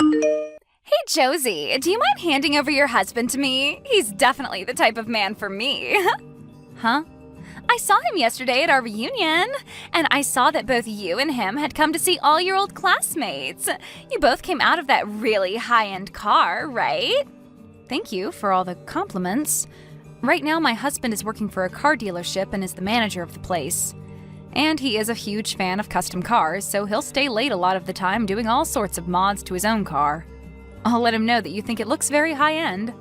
Hey Josie, do you mind handing over your husband to me? He's definitely the type of man for me. Huh? I saw him yesterday at our reunion, and I saw that both you and him had come to see all your old classmates. You both came out of that really high-end car, right? Thank you for all the compliments. Right now, my husband is working for a car dealership and is the manager of the place. And he is a huge fan of custom cars, so he'll stay late a lot of the time doing all sorts of mods to his own car. I'll let him know that you think it looks very high-end.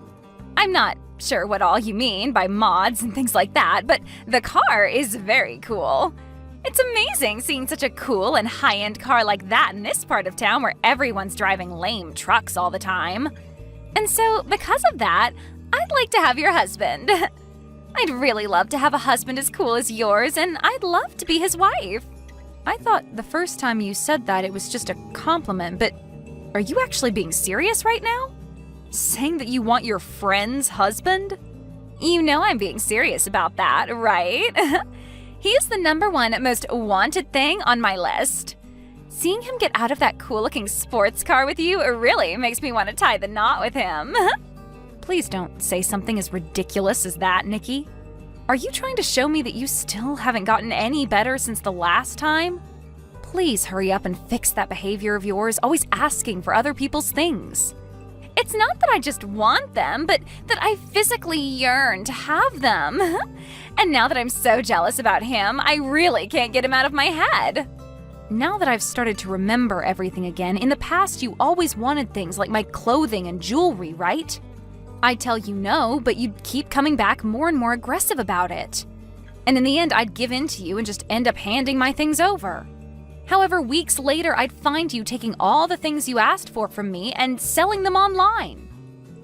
I'm not sure what all you mean by mods and things like that, but the car is very cool. It's amazing seeing such a cool and high-end car like that in this part of town where everyone's driving lame trucks all the time. And so, because of that, I'd like to have your husband. I'd really love to have a husband as cool as yours, and I'd love to be his wife. I thought the first time you said that it was just a compliment, but are you actually being serious right now? Saying that you want your friend's husband? You know I'm being serious about that, right? He is the #1 most wanted thing on my list. Seeing him get out of that cool-looking sports car with you really makes me want to tie the knot with him. Please don't say something as ridiculous as that, Nikki. Are you trying to show me that you still haven't gotten any better since the last time? Please hurry up and fix that behavior of yours, always asking for other people's things. It's not that I just want them, but that I physically yearn to have them. And now that I'm so jealous about him, I really can't get him out of my head. Now that I've started to remember everything again, in the past you always wanted things like my clothing and jewelry, right? I'd tell you no, but you'd keep coming back more and more aggressive about it. And in the end, I'd give in to you and just end up handing my things over. However, weeks later, I'd find you taking all the things you asked for from me and selling them online.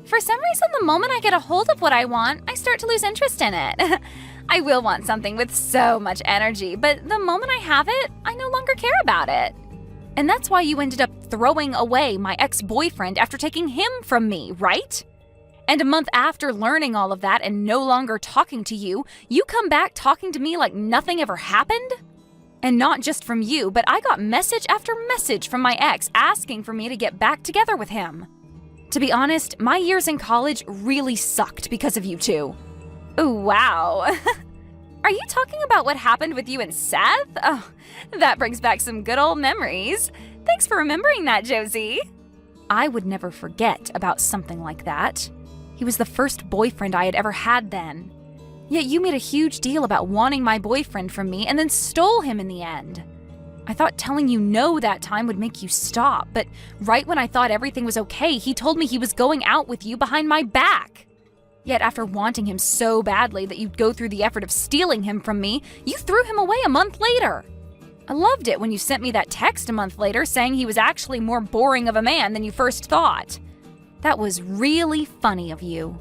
For some reason, the moment I get a hold of what I want, I start to lose interest in it. I will want something with so much energy, but the moment I have it, I no longer care about it. And that's why you ended up throwing away my ex-boyfriend after taking him from me, right? And a month after learning all of that and no longer talking to you, you come back talking to me like nothing ever happened? And not just from you, but I got message after message from my ex asking for me to get back together with him. To be honest, my years in college really sucked because of you two. Ooh, wow. Are you talking about what happened with you and Seth? Oh, that brings back some good old memories. Thanks for remembering that, Josie. I would never forget about something like that. He was the first boyfriend I had ever had then. Yet you made a huge deal about wanting my boyfriend from me and then stole him in the end. I thought telling you no that time would make you stop, but right when I thought everything was okay, he told me he was going out with you behind my back. Yet after wanting him so badly that you'd go through the effort of stealing him from me, you threw him away a month later. I loved it when you sent me that text a month later saying he was actually more boring of a man than you first thought. That was really funny of you.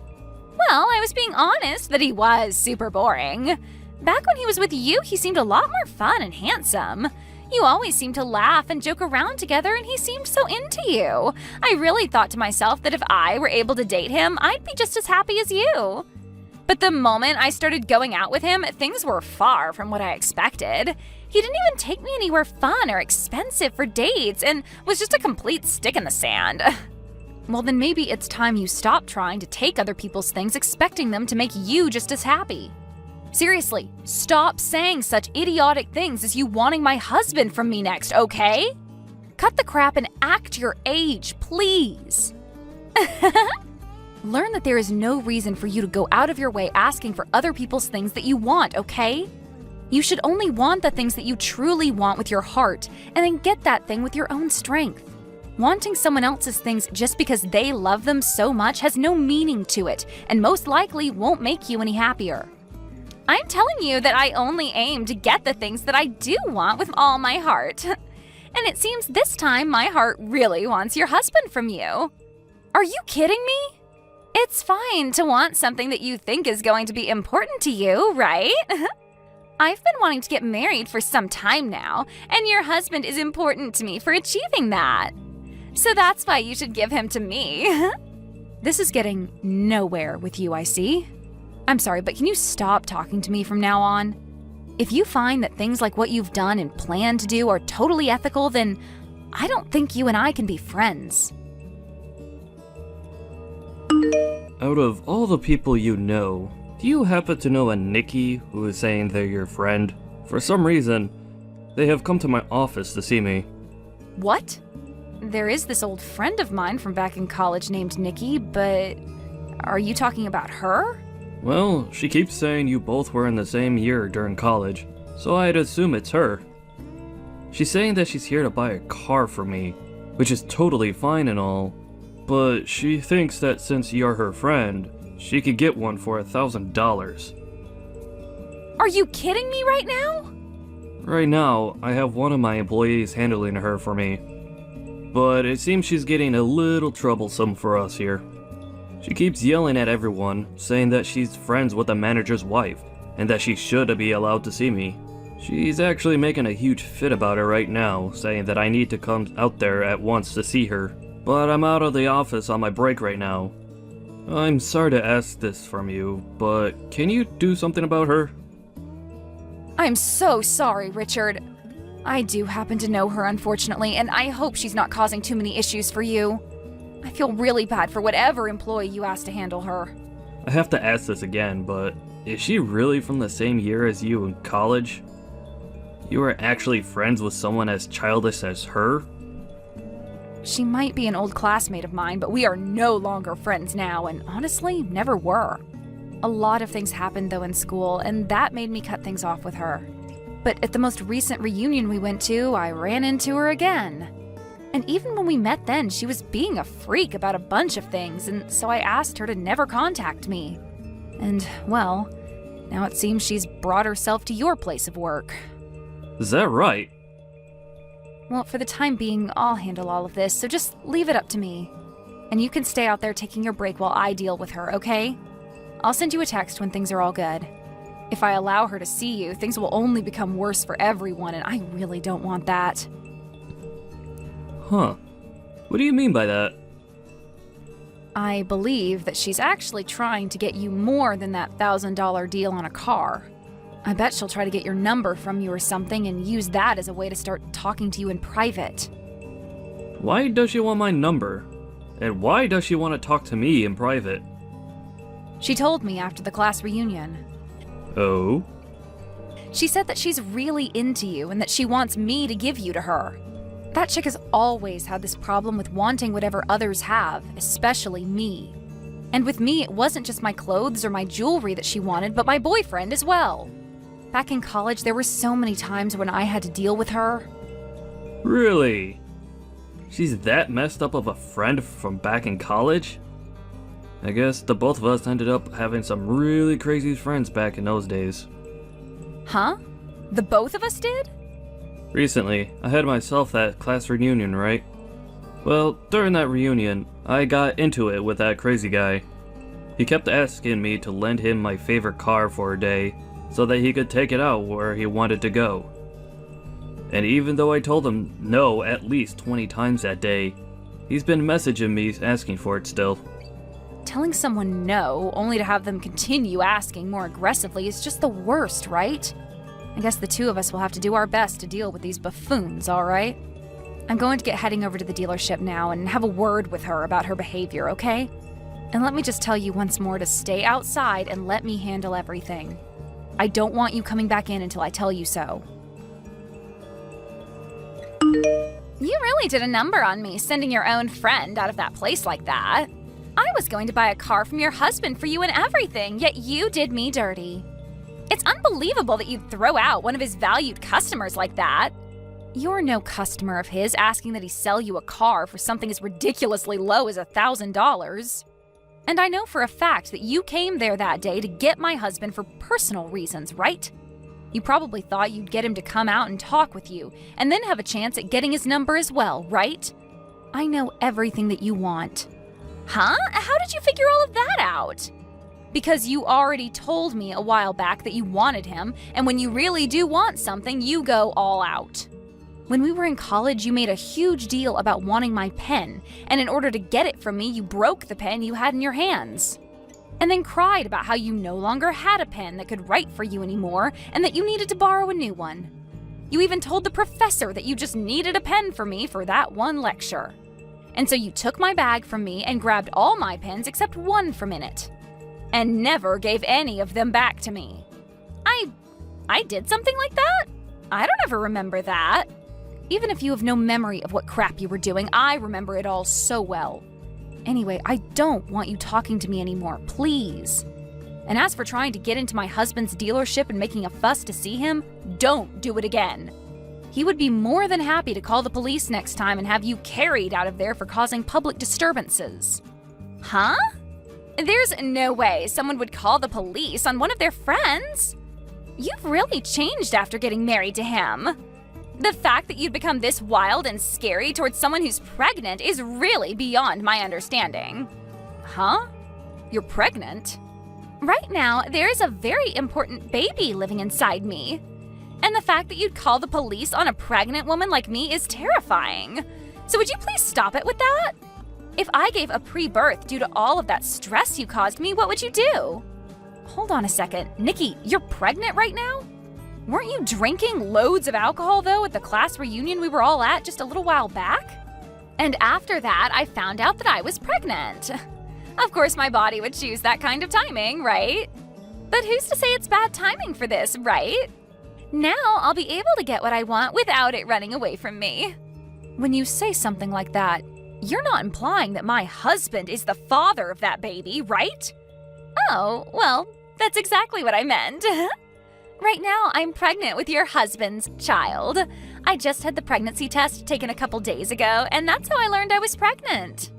Well, I was being honest that he was super boring. Back when he was with you, he seemed a lot more fun and handsome. You always seemed to laugh and joke around together, and he seemed so into you. I really thought to myself that if I were able to date him, I'd be just as happy as you. But the moment I started going out with him, things were far from what I expected. He didn't even take me anywhere fun or expensive for dates and was just a complete stick in the sand. Well, then maybe it's time you stop trying to take other people's things expecting them to make you just as happy. Seriously, stop saying such idiotic things as you wanting my husband from me next, okay? Cut the crap and act your age, please. Learn that there is no reason for you to go out of your way asking for other people's things that you want, okay? You should only want the things that you truly want with your heart, and then get that thing with your own strength. Wanting someone else's things just because they love them so much has no meaning to it, and most likely won't make you any happier. I'm telling you that I only aim to get the things that I do want with all my heart. And it seems this time my heart really wants your husband from you. Are you kidding me? It's fine to want something that you think is going to be important to you, right? I've been wanting to get married for some time now, and your husband is important to me for achieving that. So that's why you should give him to me. This is getting nowhere with you, I see. I'm sorry, but can you stop talking to me from now on? If you find that things like what you've done and plan to do are totally ethical, then I don't think you and I can be friends. Out of all the people you know, do you happen to know a Nikki who is saying they're your friend? For some reason, they have come to my office to see me. What? There is this old friend of mine from back in college named Nikki, but are you talking about her? Well, she keeps saying you both were in the same year during college, so I'd assume it's her. She's saying that she's here to buy a car for me, which is totally fine and all, but she thinks that since you're her friend, she could get one for $1,000. Are you kidding me right now? Right now, I have one of my employees handling her for me, but it seems she's getting a little troublesome for us here. She keeps yelling at everyone, saying that she's friends with the manager's wife, and that she should be allowed to see me. She's actually making a huge fit about it right now, saying that I need to come out there at once to see her, but I'm out of the office on my break right now. I'm sorry to ask this from you, but can you do something about her? I'm so sorry, Richard. I do happen to know her, unfortunately, and I hope she's not causing too many issues for you. I feel really bad for whatever employee you asked to handle her. I have to ask this again, but is she really from the same year as you in college? You were actually friends with someone as childish as her? She might be an old classmate of mine, but we are no longer friends now, and honestly, never were. A lot of things happened, though, in school, and that made me cut things off with her. But at the most recent reunion we went to, I ran into her again. And even when we met then, she was being a freak about a bunch of things, and so I asked her to never contact me. And, well, now it seems she's brought herself to your place of work. Is that right? Well, for the time being, I'll handle all of this, so just leave it up to me. And you can stay out there taking your break while I deal with her, okay? I'll send you a text when things are all good. If I allow her to see you, things will only become worse for everyone, and I really don't want that. Huh. What do you mean by that? I believe that she's actually trying to get you more than that $1,000 deal on a car. I bet she'll try to get your number from you or something and use that as a way to start talking to you in private. Why does she want my number? And why does she want to talk to me in private? She told me after the class reunion. Oh? She said that she's really into you and that she wants me to give you to her. That chick has always had this problem with wanting whatever others have, especially me. And with me, it wasn't just my clothes or my jewelry that she wanted, but my boyfriend as well. Back in college, there were so many times when I had to deal with her. Really? She's that messed up of a friend from back in college? I guess the both of us ended up having some really crazy friends back in those days. Huh? The both of us did? Recently, I had myself that class reunion, right? Well, during that reunion, I got into it with that crazy guy. He kept asking me to lend him my favorite car for a day, so that he could take it out where he wanted to go. And even though I told him no at least 20 times that day, he's been messaging me asking for it still. Telling someone no, only to have them continue asking more aggressively, is just the worst, right? I guess the two of us will have to do our best to deal with these buffoons, alright? I'm going to get heading over to the dealership now and have a word with her about her behavior, okay? And let me just tell you once more to stay outside and let me handle everything. I don't want you coming back in until I tell you so. You really did a number on me, sending your own friend out of that place like that. I was going to buy a car from your husband for you and everything, yet you did me dirty. It's unbelievable that you'd throw out one of his valued customers like that. You're no customer of his asking that he sell you a car for something as ridiculously low as $1,000. And I know for a fact that you came there that day to get my husband for personal reasons, right? You probably thought you'd get him to come out and talk with you, and then have a chance at getting his number as well, right? I know everything that you want. Huh? How did you figure all of that out? Because you already told me a while back that you wanted him, and when you really do want something, you go all out. When we were in college, you made a huge deal about wanting my pen, and in order to get it from me, you broke the pen you had in your hands. And then cried about how you no longer had a pen that could write for you anymore, and that you needed to borrow a new one. You even told the professor that you just needed a pen for me for that one lecture. And so you took my bag from me and grabbed all my pens except one from in it. And never gave any of them back to me. I did something like that? I don't ever remember that. Even if you have no memory of what crap you were doing, I remember it all so well. Anyway, I don't want you talking to me anymore, please. And as for trying to get into my husband's dealership and making a fuss to see him, don't do it again. He would be more than happy to call the police next time and have you carried out of there for causing public disturbances. Huh? There's no way someone would call the police on one of their friends. You've really changed after getting married to him. The fact that you'd become this wild and scary towards someone who's pregnant is really beyond my understanding. Huh? You're pregnant? Right now, there is a very important baby living inside me. And the fact that you'd call the police on a pregnant woman like me is terrifying. So would you please stop it with that? If I gave a pre-birth due to all of that stress you caused me, what would you do? Hold on a second. Nikki, you're pregnant right now? Weren't you drinking loads of alcohol, though, at the class reunion we were all at just a little while back? And after that, I found out that I was pregnant. Of course, my body would choose that kind of timing, right? But who's to say it's bad timing for this, right? Now I'll be able to get what I want without it running away from me. When you say something like that, you're not implying that my husband is the father of that baby, right? Oh, well, that's exactly what I meant. Right now, I'm pregnant with your husband's child. I just had the pregnancy test taken a couple days ago, and that's how I learned I was pregnant.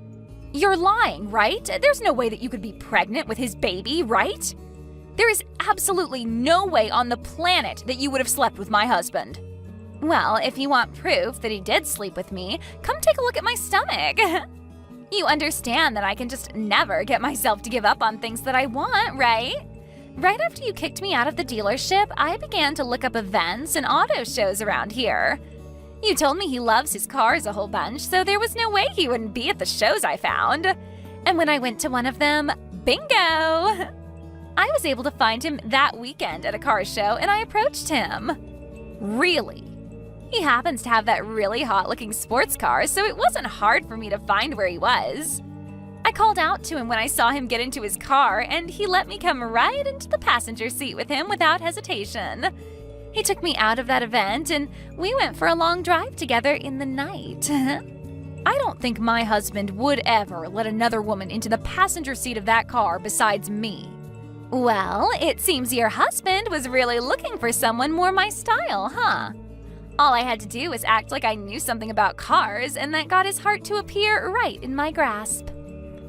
You're lying, right? There's no way that you could be pregnant with his baby, right? There is absolutely no way on the planet that you would have slept with my husband. Well, if you want proof that he did sleep with me, come take a look at my stomach. You understand that I can just never get myself to give up on things that I want, right? Right after you kicked me out of the dealership, I began to look up events and auto shows around here. You told me he loves his cars a whole bunch, so there was no way he wouldn't be at the shows I found. And when I went to one of them, bingo! I was able to find him that weekend at a car show, and I approached him. Really? He happens to have that really hot-looking sports car, so it wasn't hard for me to find where he was. I called out to him when I saw him get into his car, and he let me come right into the passenger seat with him without hesitation. He took me out of that event, and we went for a long drive together in the night. I don't think my husband would ever let another woman into the passenger seat of that car besides me. Well, it seems your husband was really looking for someone more my style, huh? All I had to do was act like I knew something about cars, and that got his heart to appear right in my grasp.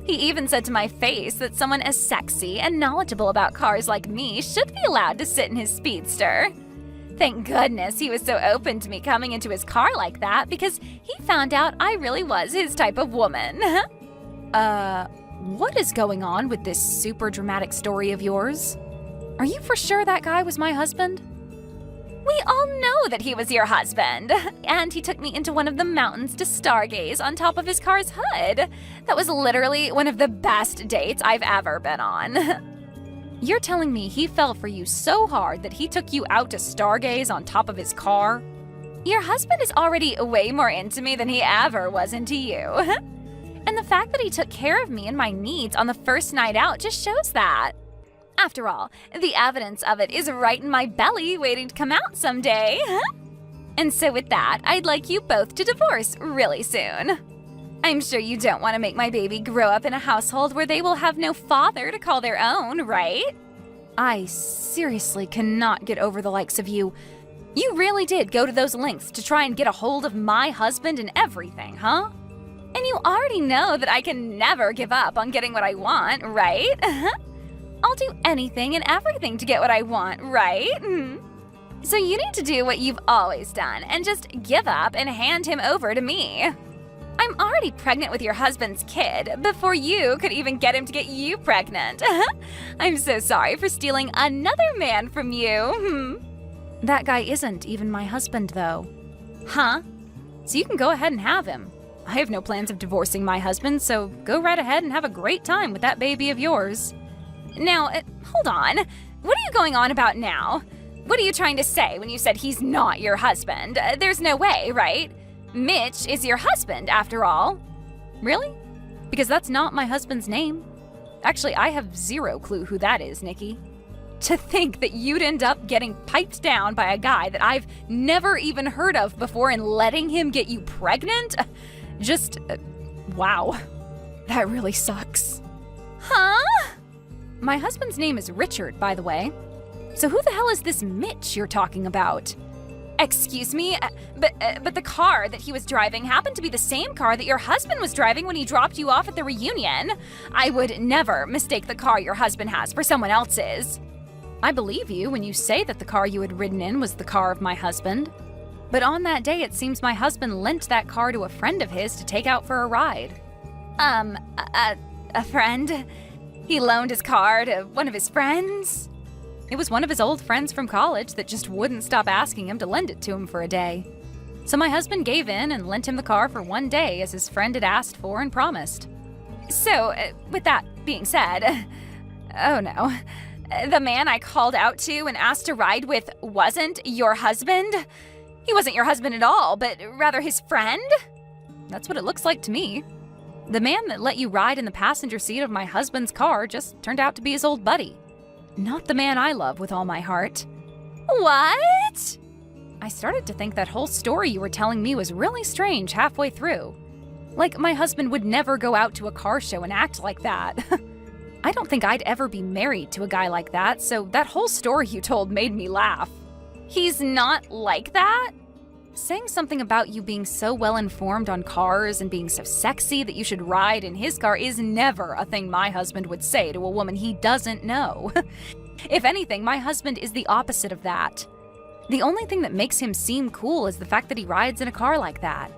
He even said to my face that someone as sexy and knowledgeable about cars like me should be allowed to sit in his speedster. Thank goodness he was so open to me coming into his car like that, because he found out I really was his type of woman. What is going on with this super dramatic story of yours? Are you for sure that guy was my husband? We all know that he was your husband, and he took me into one of the mountains to stargaze on top of his car's hood. That was literally one of the best dates I've ever been on. You're telling me he fell for you so hard that he took you out to stargaze on top of his car? Your husband is already way more into me than he ever was into you. And the fact that he took care of me and my needs on the first night out just shows that. After all, the evidence of it is right in my belly waiting to come out someday. And so with that, I'd like you both to divorce really soon. I'm sure you don't want to make my baby grow up in a household where they will have no father to call their own, right? I seriously cannot get over the likes of you. You really did go to those lengths to try and get a hold of my husband and everything, huh? And you already know that I can never give up on getting what I want, right? I'll do anything and everything to get what I want, right? So you need to do what you've always done and just give up and hand him over to me. I'm already pregnant with your husband's kid before you could even get him to get you pregnant. I'm so sorry for stealing another man from you. That guy isn't even my husband, though. Huh? So you can go ahead and have him. I have no plans of divorcing my husband, so go right ahead and have a great time with that baby of yours. Now, hold on. What are you going on about now? What are you trying to say when you said he's not your husband? There's no way, right? Mitch is your husband, after all. Really? Because that's not my husband's name. Actually, I have zero clue who that is, Nikki. To think that you'd end up getting piped down by a guy that I've never even heard of before and letting him get you pregnant? Wow. That really sucks. Huh? My husband's name is Richard, by the way. So who the hell is this Mitch you're talking about? Excuse me, but the car that he was driving happened to be the same car that your husband was driving when he dropped you off at the reunion. I would never mistake the car your husband has for someone else's. I believe you when you say that the car you had ridden in was the car of my husband. But on that day, it seems my husband lent that car to a friend of his to take out for a ride. A friend? He loaned his car to one of his friends? It was one of his old friends from college that just wouldn't stop asking him to lend it to him for a day. So my husband gave in and lent him the car for one day as his friend had asked for and promised. So, with that being said, oh no, the man I called out to and asked to ride with wasn't your husband? He wasn't your husband at all, but rather his friend? That's what it looks like to me. The man that let you ride in the passenger seat of my husband's car just turned out to be his old buddy. Not the man I love with all my heart. What? I started to think that whole story you were telling me was really strange halfway through. Like my husband would never go out to a car show and act like that. I don't think I'd ever be married to a guy like that, so that whole story you told made me laugh. He's not like that? Saying something about you being so well informed on cars and being so sexy that you should ride in his car is never a thing my husband would say to a woman he doesn't know. If anything, my husband is the opposite of that. The only thing that makes him seem cool is the fact that he rides in a car like that.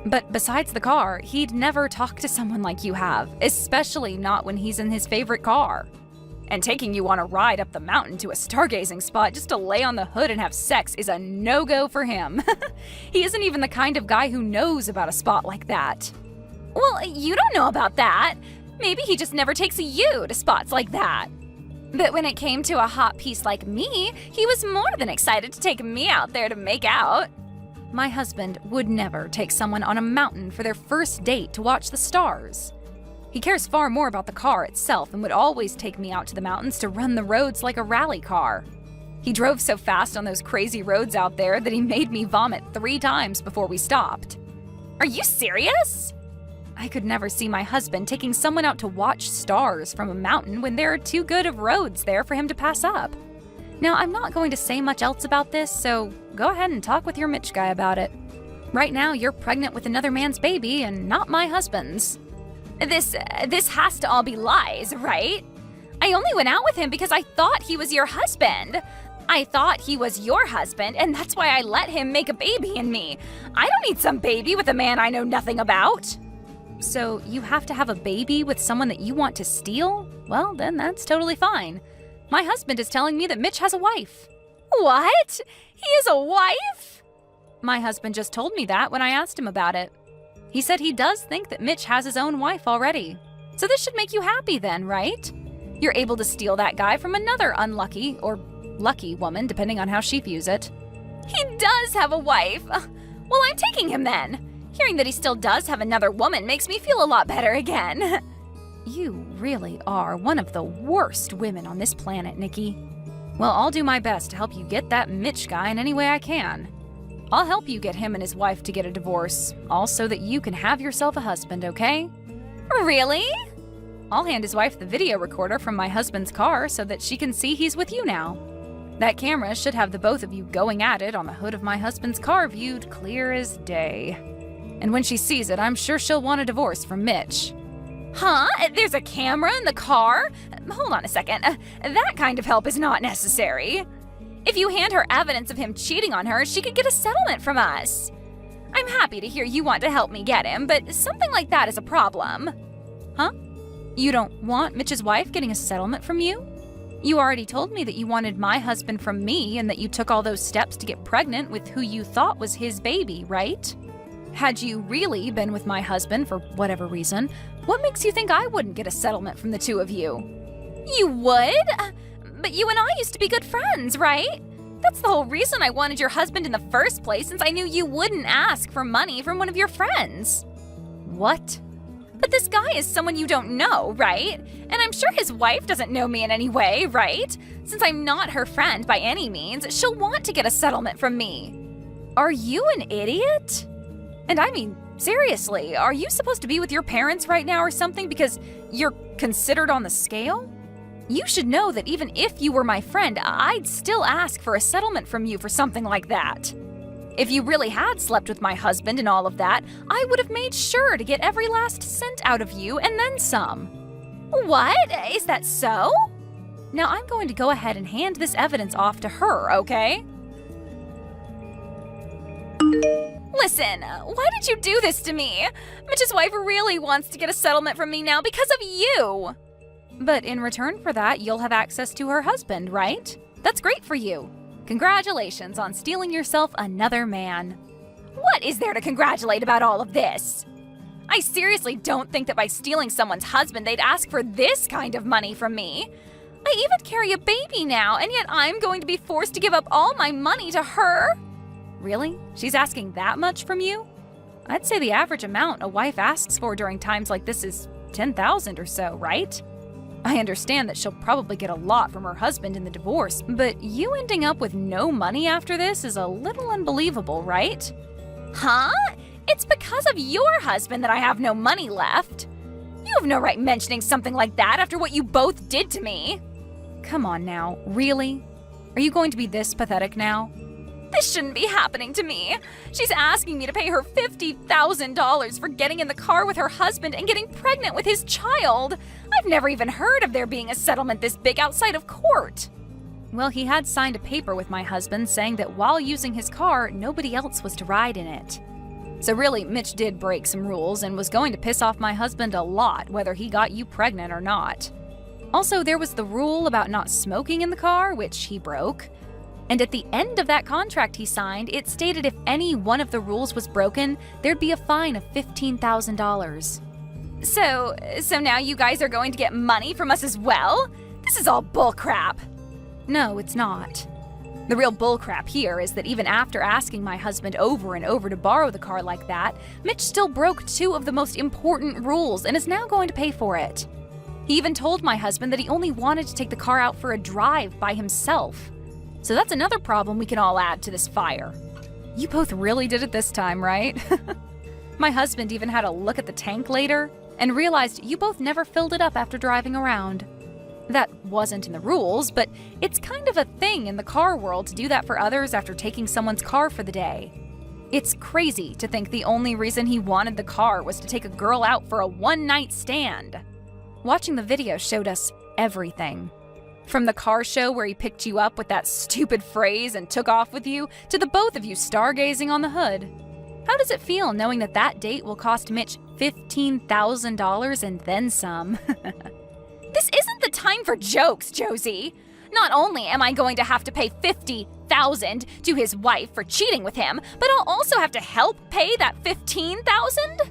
But besides the car, he'd never talk to someone like you have, especially not when he's in his favorite car. And taking you on a ride up the mountain to a stargazing spot just to lay on the hood and have sex is a no-go for him. He isn't even the kind of guy who knows about a spot like that. Well, you don't know about that. Maybe he just never takes you to spots like that. But when it came to a hot piece like me, he was more than excited to take me out there to make out. My husband would never take someone on a mountain for their first date to watch the stars. He cares far more about the car itself and would always take me out to the mountains to run the roads like a rally car. He drove so fast on those crazy roads out there that he made me vomit 3 times before we stopped. Are you serious? I could never see my husband taking someone out to watch stars from a mountain when there are too good of roads there for him to pass up. Now, I'm not going to say much else about this, so go ahead and talk with your Mitch guy about it. Right now, you're pregnant with another man's baby and not my husband's. This has to all be lies, right? I only went out with him because I thought he was your husband. I thought he was your husband, and that's why I let him make a baby in me. I don't need some baby with a man I know nothing about. So you have to have a baby with someone that you want to steal? Well, then that's totally fine. My husband is telling me that Mitch has a wife. What? He has a wife? My husband just told me that when I asked him about it. He said he does think that Mitch has his own wife already. So this should make you happy then, right? You're able to steal that guy from another unlucky or lucky woman, depending on how she views it. He does have a wife. Well, I'm taking him then. Hearing that he still does have another woman makes me feel a lot better again. You really are one of the worst women on this planet, Nikki. Well, I'll do my best to help you get that Mitch guy in any way I can. I'll help you get him and his wife to get a divorce, all so that you can have yourself a husband, okay? Really? I'll hand his wife the video recorder from my husband's car so that she can see he's with you now. That camera should have the both of you going at it on the hood of my husband's car viewed clear as day. And when she sees it, I'm sure she'll want a divorce from Mitch. Huh? There's a camera in the car? Hold on a second. That kind of help is not necessary. If you hand her evidence of him cheating on her, she could get a settlement from us. I'm happy to hear you want to help me get him, but something like that is a problem. Huh? You don't want Mitch's wife getting a settlement from you? You already told me that you wanted my husband from me and that you took all those steps to get pregnant with who you thought was his baby, right? Had you really been with my husband for whatever reason, what makes you think I wouldn't get a settlement from the two of you? You would? But you and I used to be good friends, right? That's the whole reason I wanted your husband in the first place, since I knew you wouldn't ask for money from one of your friends. What? But this guy is someone you don't know, right? And I'm sure his wife doesn't know me in any way, right? Since I'm not her friend by any means, she'll want to get a settlement from me. Are you an idiot? And I mean, seriously, are you supposed to be with your parents right now or something because you're considered on the scale? You should know that even if you were my friend, I'd still ask for a settlement from you for something like that. If you really had slept with my husband and all of that, I would have made sure to get every last cent out of you and then some. What? Is that so? Now I'm going to go ahead and hand this evidence off to her, okay? Listen, why did you do this to me? Mitch's wife really wants to get a settlement from me now because of you. But in return for that, you'll have access to her husband, right? That's great for you. Congratulations on stealing yourself another man. What is there to congratulate about all of this? I seriously don't think that by stealing someone's husband, they'd ask for this kind of money from me. I even carry a baby now, and yet I'm going to be forced to give up all my money to her? Really? She's asking that much from you? I'd say the average amount a wife asks for during times like this is $10,000 or so, right? I understand that she'll probably get a lot from her husband in the divorce, but you ending up with no money after this is a little unbelievable, right? Huh? It's because of your husband that I have no money left. You have no right mentioning something like that after what you both did to me. Come on now, really? Are you going to be this pathetic now? This shouldn't be happening to me. She's asking me to pay her $50,000 for getting in the car with her husband and getting pregnant with his child. I've never even heard of there being a settlement this big outside of court. Well, he had signed a paper with my husband saying that while using his car, nobody else was to ride in it. So really, Mitch did break some rules and was going to piss off my husband a lot, whether he got you pregnant or not. Also, there was the rule about not smoking in the car, which he broke. And at the end of that contract he signed, it stated if any one of the rules was broken, there'd be a fine of $15,000. So now you guys are going to get money from us as well? This is all bullcrap. No, it's not. The real bullcrap here is that even after asking my husband over and over to borrow the car like that, Mitch still broke two of the most important rules and is now going to pay for it. He even told my husband that he only wanted to take the car out for a drive by himself. So that's another problem we can all add to this fire. You both really did it this time, right? My husband even had a look at the tank later and realized you both never filled it up after driving around. That wasn't in the rules, but it's kind of a thing in the car world to do that for others after taking someone's car for the day. It's crazy to think the only reason he wanted the car was to take a girl out for a one-night stand. Watching the video showed us everything. From the car show where he picked you up with that stupid phrase and took off with you, to the both of you stargazing on the hood. How does it feel knowing that that date will cost Mitch $15,000 and then some? This isn't the time for jokes, Josie. Not only am I going to have to pay $50,000 to his wife for cheating with him, but I'll also have to help pay that $15,000?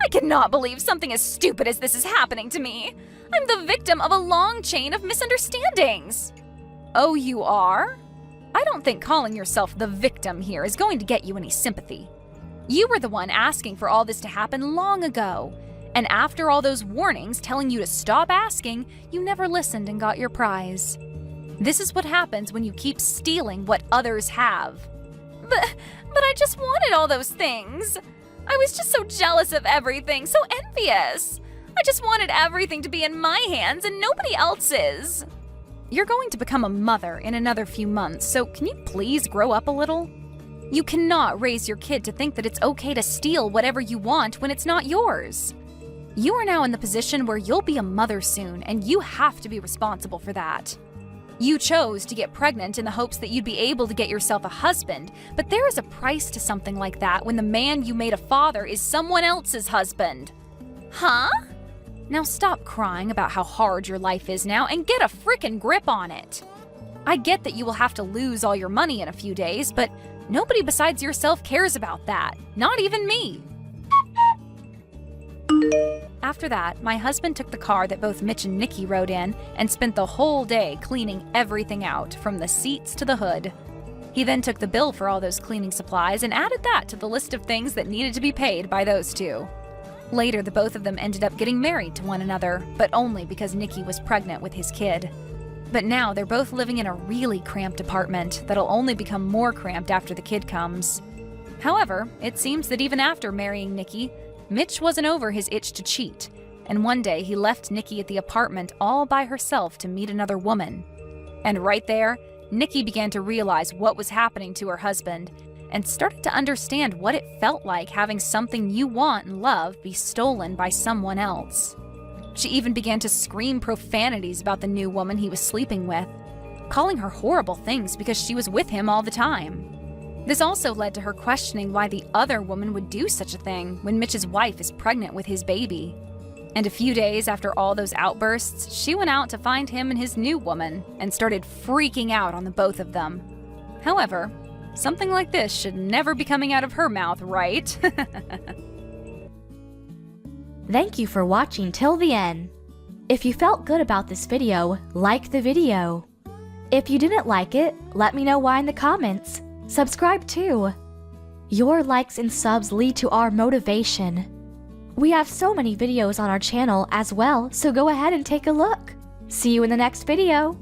I cannot believe something as stupid as this is happening to me. I'm the victim of a long chain of misunderstandings. Oh, you are? I don't think calling yourself the victim here is going to get you any sympathy. You were the one asking for all this to happen long ago. And after all those warnings telling you to stop asking, you never listened and got your prize. This is what happens when you keep stealing what others have. But I just wanted all those things. I was just so jealous of everything, so envious. I just wanted everything to be in my hands and nobody else's. You're going to become a mother in another few months, so can you please grow up a little? You cannot raise your kid to think that it's okay to steal whatever you want when it's not yours. You are now in the position where you'll be a mother soon, and you have to be responsible for that. You chose to get pregnant in the hopes that you'd be able to get yourself a husband, but there is a price to something like that when the man you made a father is someone else's husband. Huh? Now stop crying about how hard your life is now and get a frickin' grip on it. I get that you will have to lose all your money in a few days, but nobody besides yourself cares about that, not even me. After that, my husband took the car that both Mitch and Nikki rode in and spent the whole day cleaning everything out, from the seats to the hood. He then took the bill for all those cleaning supplies and added that to the list of things that needed to be paid by those two. Later, the both of them ended up getting married to one another, but only because Nikki was pregnant with his kid. But now they're both living in a really cramped apartment that'll only become more cramped after the kid comes. However, it seems that even after marrying Nikki, Mitch wasn't over his itch to cheat, and one day he left Nikki at the apartment all by herself to meet another woman. And right there, Nikki began to realize what was happening to her husband and started to understand what it felt like having something you want and love be stolen by someone else. She even began to scream profanities about the new woman he was sleeping with, calling her horrible things because she was with him all the time. This also led to her questioning why the other woman would do such a thing when Mitch's wife is pregnant with his baby. And a few days after all those outbursts, she went out to find him and his new woman and started freaking out on the both of them. However, something like this should never be coming out of her mouth, right? Thank you for watching till the end. If you felt good about this video, like the video. If you didn't like it, let me know why in the comments. Subscribe too. Your likes and subs lead to our motivation. We have so many videos on our channel as well, so go ahead and take a look. See you in the next video.